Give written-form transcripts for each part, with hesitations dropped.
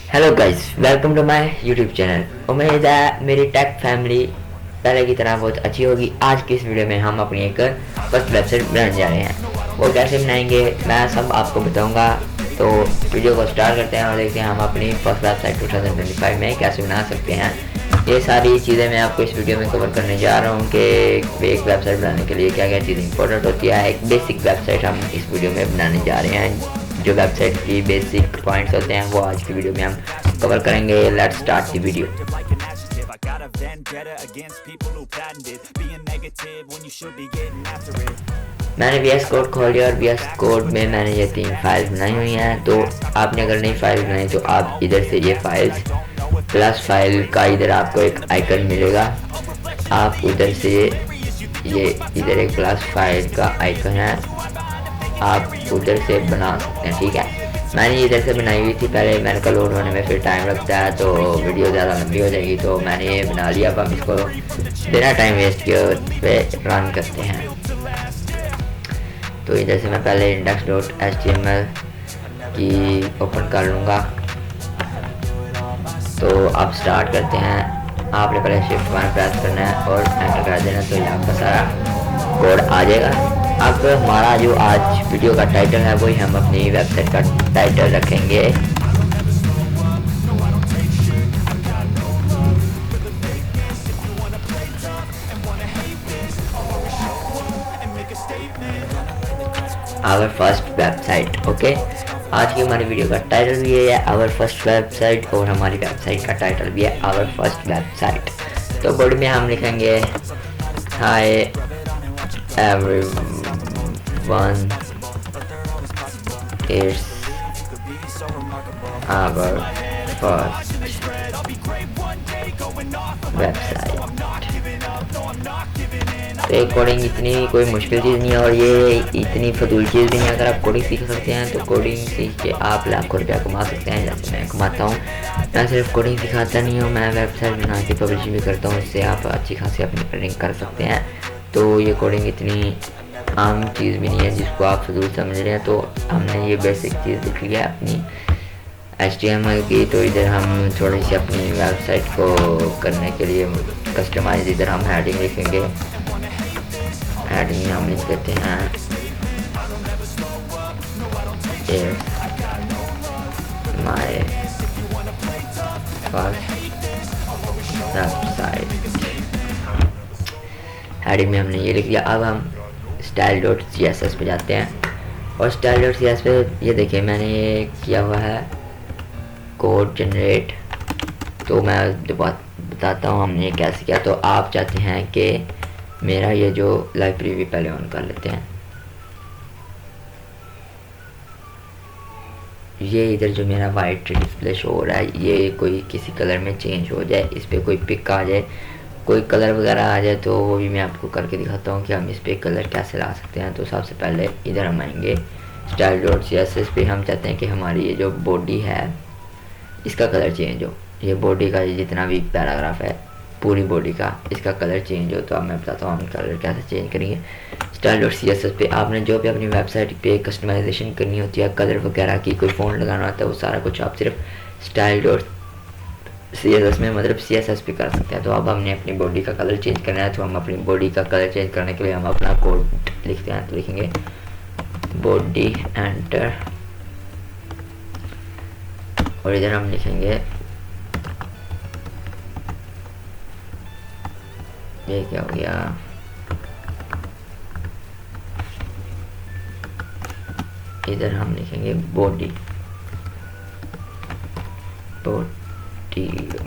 Hello guys, welcome to my YouTube channel. उम्मीद है मेरी टेक फैमिली पहले की तरह बहुत अच्छी होगी। आज की इस वीडियो में हम अपनी एक फर्स्ट वेबसाइट बनाने जा रहे हैं। वो कैसे बनाएंगे मैं सब आपको बताऊंगा। तो वीडियो को स्टार्ट करते हैं और देखते हैं हम अपनी फर्स्ट वेबसाइट 2025 में कैसे बना सकते हैं। ये सारी चीज़ें मैं आपको इस वीडियो में कवर करने जा रहा हूँ कि एक वेबसाइट बनाने के लिए क्या क्या चीज़ें इंपॉर्टेंट होती है। एक बेसिक वेबसाइट हम इस वीडियो में बनाने जा रहे हैं। जो वेबसाइट की बेसिक पॉइंट्स होते हैं वो आज की वीडियो में हम कवर करेंगे। Let's start the video. मैंने वी एस कोड खोल लिया और वी एस कोड में मैंने ये 3 फाइल्स बनाई हुई हैं। तो आपने अगर नई फाइल बनाई तो आप इधर से ये फाइल्स प्लस फाइल का इधर आपको एक आइकन मिलेगा। आप उधर से ये इधर एक प्लस फाइल का आइकन है, आप उधर से बना सकते हैं। ठीक है, मैंने इधर से बनाई हुई थी पहले। मैंने कल लोड होने में फिर टाइम लगता है तो वीडियो ज़्यादा लंबी हो जाएगी, तो मैंने ये बना लिया। अब हम इसको बिना टाइम वेस्ट किए पे रन करते हैं। तो इधर से मैं पहले index.html की ओपन कर लूँगा। तो अब स्टार्ट करते हैं। आपने पहले शिफ्ट 1 प्रेस करना है और एंटर कर देना, तो ये आपका सारा कोड आ जाएगा। अब हमारा जो आज वीडियो का टाइटल है वही हम अपनी वेबसाइट का टाइटल रखेंगे। Our first website. ओके, आज की हमारी वीडियो का टाइटल भी है आवर फर्स्ट वेबसाइट और हमारी वेबसाइट का टाइटल भी है आवर फर्स्ट वेबसाइट। तो बॉडी में हम लिखेंगे हाय everyone, it's our first website। तो ये कोडिंग इतनी कोई मुश्किल चीज़ नहीं है और ये इतनी फजूल चीज़ भी नहीं है। अगर आप कोडिंग सीख सकते हैं तो कोडिंग सीख के आप लाखों रुपया कमा सकते हैं, जैसे मैं कमाता हूँ। मैं सिर्फ कोडिंग सिखाता नहीं हूँ, मैं वेबसाइट बना के पब्लिश भी करता हूँ। इससे आप अच्छी खासी अपनी अर्निंग कर सकते हैं। तो ये कोडिंग इतनी आम चीज़ भी नहीं है जिसको आप फजूल समझ रहे हैं। तो हमने ये बेसिक चीज़ लिख लिया अपनी HTML की। तो इधर हम थोड़ी सी अपनी वेबसाइट को करने के लिए कस्टमाइज, इधर हम हेडिंग लिखेंगे। हेडिंग में हम लिख देते हैं माय फर्स्ट वेबसाइट। हेडिंग में हमने ये लिख दिया। अब हम style.css पे जाते हैं और style.css पे ये देखिए मैंने ये किया हुआ है कोड जनरेट। तो मैं बताता हूँ हमने कैसे किया। तो आप चाहते हैं कि मेरा ये जो लाइव प्रीव्यू पहले ऑन कर लेते हैं। ये इधर जो मेरा वाइट डिस्प्ले शो हो रहा है ये कोई किसी कलर में चेंज हो जाए, इस पर कोई पिक आ जाए, कोई कलर वगैरह आ जाए, तो वो भी मैं आपको करके दिखाता हूँ कि हम इस पर कलर कैसे ला सकते हैं। तो सबसे पहले इधर हम आएंगे style.css पे। हम चाहते हैं कि हमारी ये जो बॉडी है इसका कलर चेंज हो। ये बॉडी का जितना भी पैराग्राफ है पूरी बॉडी का इसका कलर चेंज हो। तो अब मैं बताता हूँ हम कलर कैसे चेंज करेंगे। style.css पे आपने जो भी अपनी वेबसाइट पे कस्टमाइजेशन करनी होती है, कलर वगैरह की, कोई फ़ॉन्ट लगाना होता है, वो सारा कुछ आप सिर्फ style.css में मतलब CSS पे कर सकते हैं। तो अब हमने अपनी बॉडी का कलर चेंज करना है। तो हम अपनी बॉडी का कलर चेंज करने के लिए हम अपना कोड लिखते हैं। तो लिखेंगे बॉडी एंटर और इधर हम लिखेंगे ये क्या हो गया, इधर हम लिखेंगे body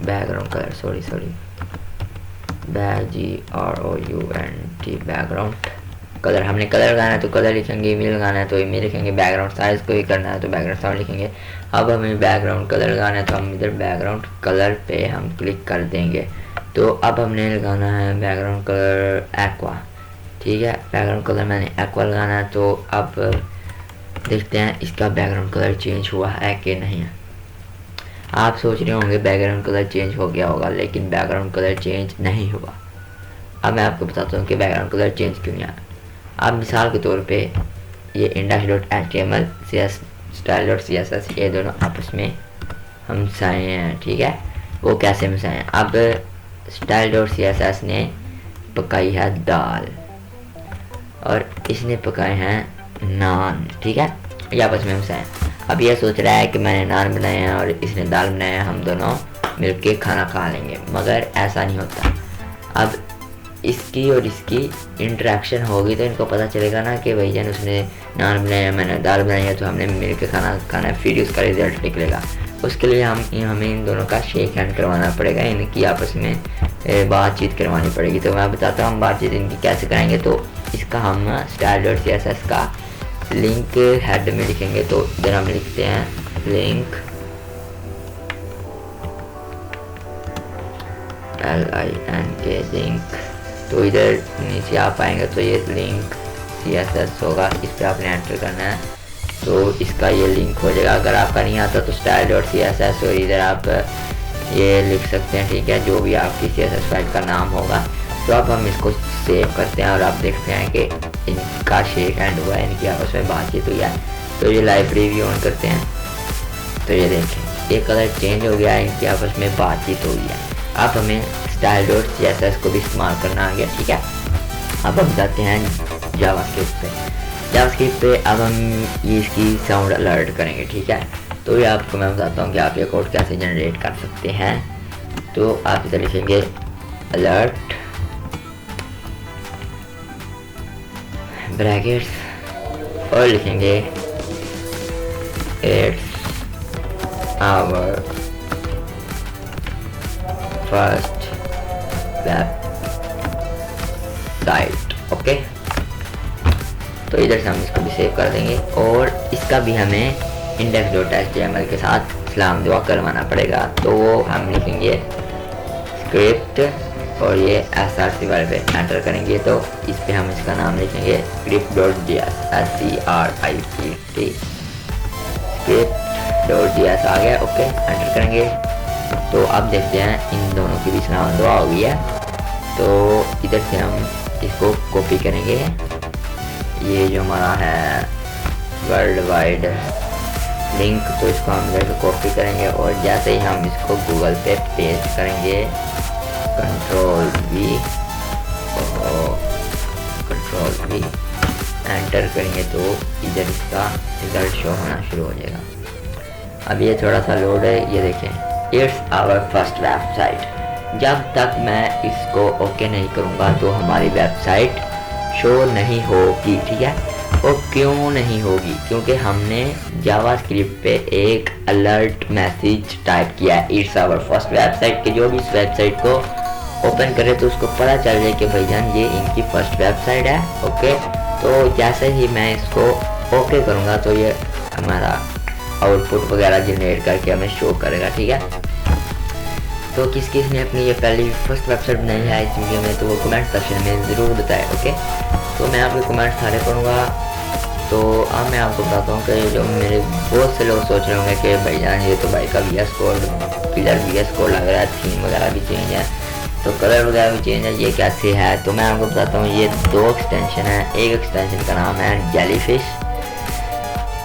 background colour, sorry BACGROUND background colour. हमने कलर लगाना है तो कलर लिखेंगे, इमेज लगाना है तो इमेज लिखेंगे, बैकग्राउंड साइज को ही करना है तो बैकग्राउंड साइज लिखेंगे। अब हमें बैकग्राउंड कलर लगाना है तो हम इधर बैकग्राउंड कलर पे हम क्लिक कर देंगे। तो अब हमने लगाना है बैकग्राउंड कलर एक्वा। ठीक है, बैकग्राउंड कलर मैंने एक्वा लगाना है। तो अब देखते हैं इसका बैकग्राउंड कलर चेंज हुआ है कि नहीं। आप सोच रहे होंगे बैकग्राउंड कलर चेंज हो गया होगा, लेकिन बैकग्राउंड कलर चेंज नहीं हुआ। अब मैं आपको बताता हूँ कि बैकग्राउंड कलर चेंज क्यों नहीं आया। अब मिसाल के तौर पे ये index.html style.css ये दोनों आपस में हम साए हैं, ठीक है, वो कैसे मिसाए हैं। अब style.css ने पकाई है दाल और इसने पकाए हैं नान, ठीक है, ये आपस में मिसाए। अब ये सोच रहा है कि मैंने नान बनाए हैं और इसने दाल बनाए हैं, हम दोनों मिलके खाना खा लेंगे, मगर ऐसा नहीं होता। अब इसकी और इसकी इंटरेक्शन होगी तो इनको पता चलेगा ना कि भाईजान उसने नान बनाया, मैंने दाल बनाई है, तो हमने मिलकर खाना खाना, फिर उसका रिजल्ट निकलेगा। उसके लिए हमें इन दोनों का शेक हैंड करवाना पड़ेगा, इनकी आपस में बातचीत करवानी पड़ेगी। तो मैं बताता हूँ हम बातचीत इनकी कैसे कराएंगे। तो इसका हम style.css का लिंक हेड में लिखेंगे। तो इधर हम लिखते हैं लिंक LINK लिंक। तो इधर नीचे आप आएंगे तो ये लिंक CSS होगा, इस पर आपने एंटर करना है तो इसका ये लिंक हो जाएगा। अगर आपका नहीं आता तो style.css और इधर आप ये लिख सकते हैं, ठीक है, जो भी आपकी CSS फाइल का नाम होगा। तो अब हम इसको सेव करते हैं और आप देखते हैं कि इनका शेक हैंड हुआ है, इनकी आपस में बातचीत हुई है। तो ये लाइव रिव्यू ऑन करते हैं तो ये देखें ये कलर चेंज हो गया है, इनकी आपस में बातचीत हो गई है। अब हमें style.css को भी इस्तेमाल करना आ गया, ठीक है। अब हम जाते हैं जावास्क्रिप्ट पे। जावास्क्रिप्ट पे अब हम ये इसकी साउंड अलर्ट करेंगे, ठीक है। तो ये आपको मैं बताता हूँ कि आप ये कोड कैसे जनरेट कर सकते हैं। तो आप इधर लिखेंगे अलर्ट ब्रैकेट्स और लिखेंगे it's our first website, okay. तो इधर से हम इसको भी सेव कर देंगे और इसका भी हमें index.html के साथ सलाम दुआ करवाना पड़ेगा। तो हम लिखेंगे स्क्रिप्ट और ये src वाले पे एंटर करेंगे तो इस पे हम इसका नाम लिखेंगे script.js script.js आ गया, ओके, एंटर करेंगे। तो अब देखते हैं इन दोनों की भी सलाम दुआ हो गई है। तो इधर से हम इसको कॉपी करेंगे, ये जो हमारा है वर्ल्ड वाइड लिंक, तो इसको हम इधर से कॉपी करेंगे और जैसे ही हम इसको गूगल पे पेस्ट करेंगे Ctrl+V एंटर करेंगे तो इधर इसका रिजल्ट शो होना शुरू हो जाएगा। अब ये थोड़ा सा लोड है, ये देखें इट्स आवर फर्स्ट वेबसाइट। जब तक मैं इसको ओके नहीं करूँगा तो हमारी वेबसाइट शो नहीं होगी, ठीक है। और क्यों नहीं होगी, क्योंकि हमने जावास्क्रिप्ट पे एक अलर्ट मैसेज टाइप किया है इट्स आवर फर्स्ट वेबसाइट के जो भी इस वेबसाइट को ओपन करे तो उसको पता चल जाए कि भाईजान ये इनकी फर्स्ट वेबसाइट है, ओके। तो जैसे ही मैं इसको ओके करूँगा तो ये हमारा आउटपुट वगैरह जनरेट करके हमें शो करेगा, ठीक है। तो किस किस ने अपनी ये पहली फर्स्ट वेबसाइट बनाई है इस वीडियो में तो वो कमेंट सेक्शन में ज़रूर बताएं, ओके। तो मैं आपके कमेंट सारे पढ़ूँगा। तो अब मैं आपको बताता हूँ कि जो मेरे बहुत से लोग सोच रहे होंगे कि भाईजान ये तो भाई का VS code pillar VS code लग रहा है, थीम वगैरह भी चेंज है, तो कलर वगैरह भी चेंज है, ये कैसे है। तो मैं आपको बताता हूँ ये दो एक्सटेंशन है, एक एक्सटेंशन का नाम है जेलीफिश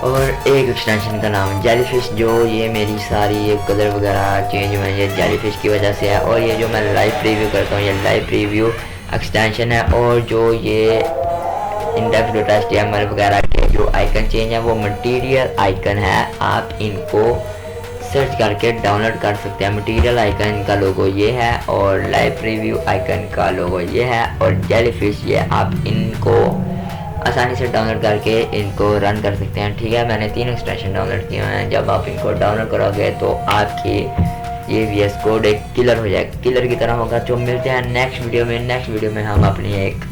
और एक एक्सटेंशन का नाम है जेलीफिश। जो ये मेरी सारी ये कलर वगैरह चेंज हुए ये जेलीफिश की वजह से है। और ये जो मैं लाइव प्रीव्यू करता हूँ ये लाइव प्रीव्यू एक्सटेंशन है। और जो ये index.html वगैरह के जो आइकन चेंज है वो मटेरियल आइकन है, आप इनको सर्च करके डाउनलोड कर सकते हैं। मटेरियल आइकन का लोगो ये है और लाइव प्रीव्यू आइकन का लोगो ये है और जेलीफिश ये आप इनको आसानी से डाउनलोड करके इनको रन कर सकते हैं, ठीक है। मैंने 3 एक्सटेंशन डाउनलोड किए हैं। जब आप इनको डाउनलोड करोगे तो आपकी ये VS कोड एक किलर हो जाएगा, किलर की तरह होगा। तो मिलते हैं नेक्स्ट वीडियो में हम अपनी एक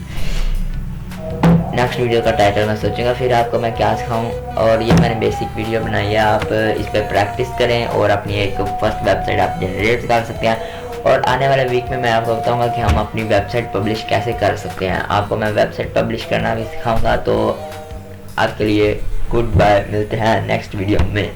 नेक्स्ट वीडियो का टाइटल मैं सोचूंगा फिर आपको मैं क्या सिखाऊं। और ये मैंने बेसिक वीडियो बनाई है, आप इस पर प्रैक्टिस करें और अपनी एक फर्स्ट वेबसाइट आप जनरेट कर सकते हैं। और आने वाले वीक में मैं आपको बताऊंगा कि हम अपनी वेबसाइट पब्लिश कैसे कर सकते हैं। आपको मैं वेबसाइट पब्लिश करना भी सिखाऊंगा। तो आपके लिए गुड बाय, मिलते हैं नेक्स्ट वीडियो में।